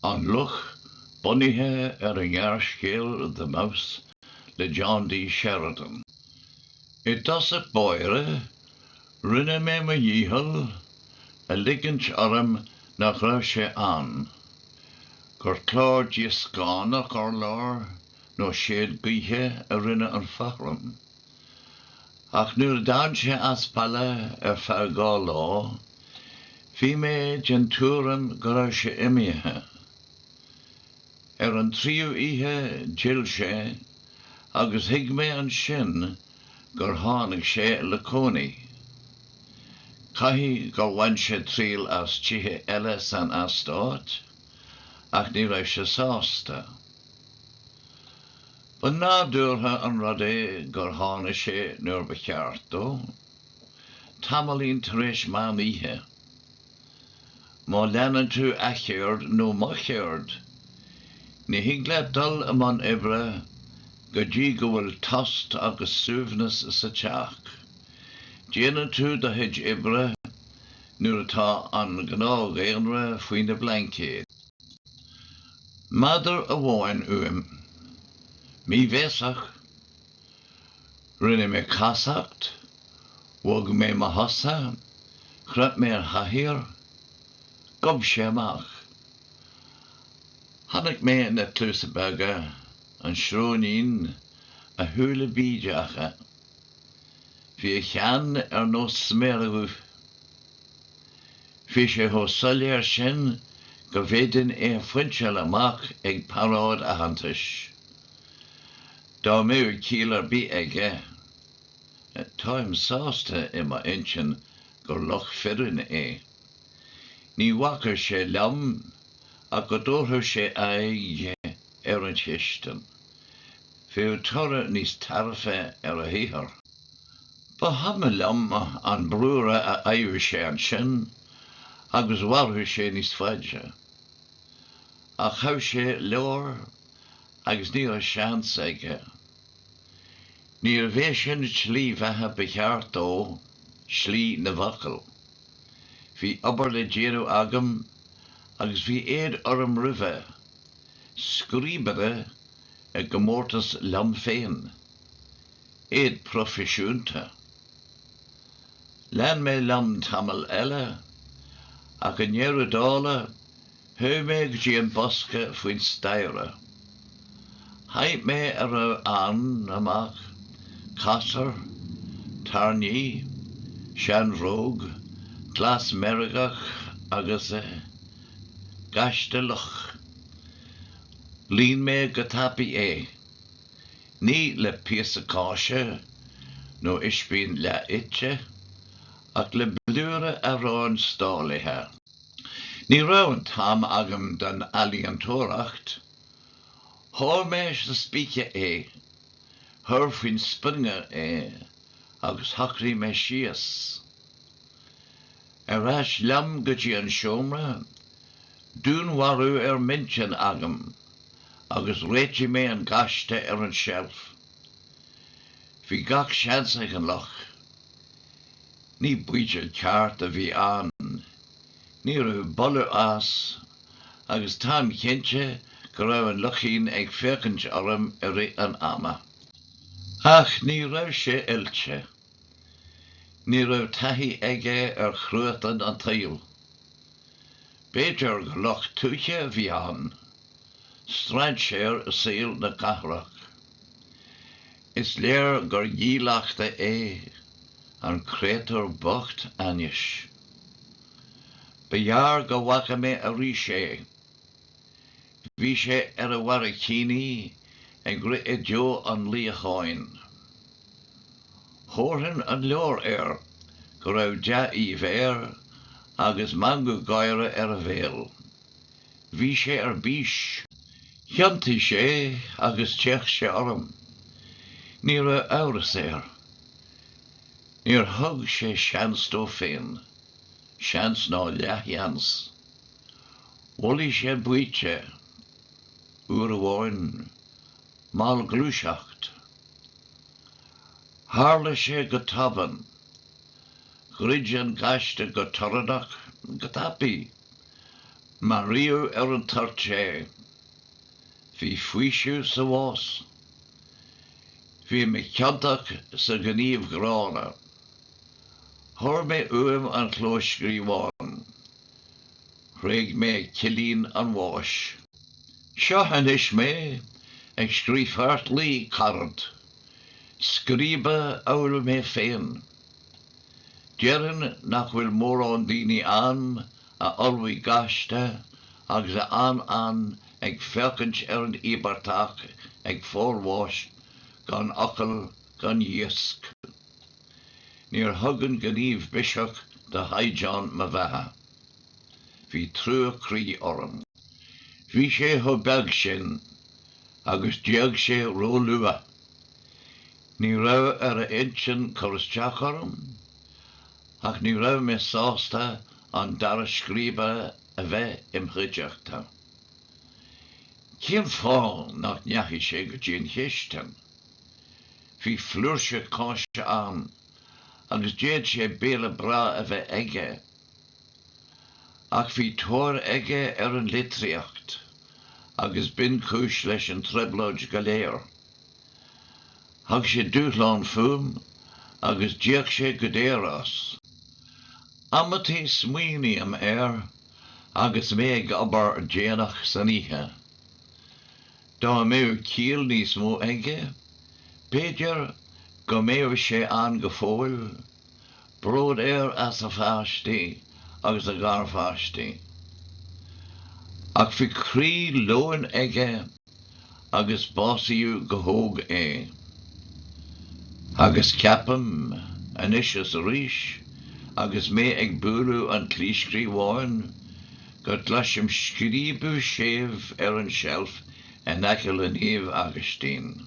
An Luch, bunaithe an ghearrscéal the mouse le John D. Sheridan. I dosach boire, rinne me ma dhíthal, a ligint orm nach raibh sé an. Gur clár díoscánach ar lár, nó séad gaotha a rinne an fachram. Ach nuair dáin sé aspalla ar feadh gá lá, bhí mé den túram go raibh sé imimethe. Ar an tríú ihe dill sé, agus thuig mé an sin gur tháinig sé le cónaí. Caithfí gur bhain sé tríal as tithe eile san astáit, ach ní raibh sé sásta. Ba nádúrtha an rud é gur tháinig sé nuair ba cheart dó, tamalín tar éis mám ihe. Má leanann tú a chéard nó má chéard, ní hiagla dul amán ibre go dtí go bhfuil tost agus suaimhneas sa teach. Déanann tú do thuid ibre nuair atá an gnáth éanra faoin na blancéad. Maidir a bháin uaim, mí bhéasach, rinne mé casacht, bhog mé ma hosa, chreap mé ar thathír, gob sé amach. Tháinig mé na tlúsa beaga an sróinín a thuúla bídeacha. Bhí a cheann ar nó sméaragh. Bhí sé ho soiléir sin go bhéideann é foinseal amach ag paráid a thantais. Dá mé cílar bí aige, táim sásta I ma intin gur loch firin é. Ní mhacair sé leam a go dóthar sé aige ar an thistan. Fiú torra níos tarfa ar a híthar. Ba hama leam an brúra a aimh sé an sin, agus bharthú sé níos faide. A chaibh sé leor agus ní a seans aige. Ní a bheith sin slí bheithe ba cheart ó, slí na bhacail. Bhí obair le déanú agam, agus bhí éad orm ribhe, scríbere a go mórtas leam féin, éad profisiúnta. Lean mé leam tamil eile, ach an nnéadú dála, thuigh mé go dtí an bosca faoin staire. Thaid mé ar an amach, casar, tarnaí, seanróg, glas merigach agus gaiste luch. Lín mé go tapaí é, ní le píosa cáise nó ispín le itse, ach le blúra a ráin stálathe. Ní raibh tam agam don alíon tóracht, thóir mé sa spíce é, thur faoin spinge é, agus thacraí mé síos. Ar ais leam go dtí an seomra, dúnmharú ar mintin agam, agus réiti mé an gaiste ar an shelf. Bhí gach seansaigh an loch. Ní buide ceart a bhí an, ní raibh bolle as, agus táim cinnte go raibh an lochín ag fécint orm ar an ama. Ach ní raibh sé ilte. Ní raibh taithí aige ar chruatan an tail. Béidir go loch túiche bhí an, straid séir a saoil na cathrach. Is léir gur dhíleachta é an créatar bocht ainis. Ba dhearr go bhacha mé a rí sé. Bhí sé ar a bhar a cíní ag ri I dteo an líocháin. Thórthain an leor air go raibh de bhéir agus mangu gaiire ar a bhéal. Bhí sé ar bís. Cheantaí sé agus teach sé orm. Ní raibh amhras air. Níor thug sé seans dó féin. Seans ná leathheans. Bhuailí sé buite, uair amháin, mal glúiseacht. Tharla sé go taban, grid an gaiste go toradach go tapaí. Mario an tarché, hí fuisiú sa bhás. Bhí me ceantach sa gníomh grána. Thor mé uam an chlóisgríomháin. Chraig mé cilín an bháis. Seo hanis mé ag scríomhart lí carad. Scríbe áil mé féin. Dearan nach bhfuil mór an daoine an a olmhaí gaiste agus a an ag fecint ar an íbartach ag fórmhais gan acail gan dhiosc. Níor thugann gníomh biseach de haidján ma bheithe. Bhí trú crí orm. Bhí sé tho beag sin agus deag sé ró lua. Ní rah ar a intin choristeach orm, ach ní rah mé sásta an dara scríbe a bheith imchuideachta. Cén fáil nach neachí sé go dtíon chiisten. Bhí flúirse cáiste an, agus déad sé béle bra a bheith aige. Ach bhí tóir aige ar an litríocht, agus bin chúis leis an treblóid go léir. Thug sé dúshlán fum, agus deag sé go déras. Amatí smuoine am agus mé ag abar déanach san ihe. Dá mé cíal níos mó aige, péidir go méh sé an go fóil, bród as a fáistí agus a gar fáistí. Ach bhí crí loan aige agus básaíú go thóg é. Agus ceapam anis as ríis, agus mé ag búrú an clíscríomháin, go dlaisim scríbú séamh ar an shelf an aiceal an éamh agustín.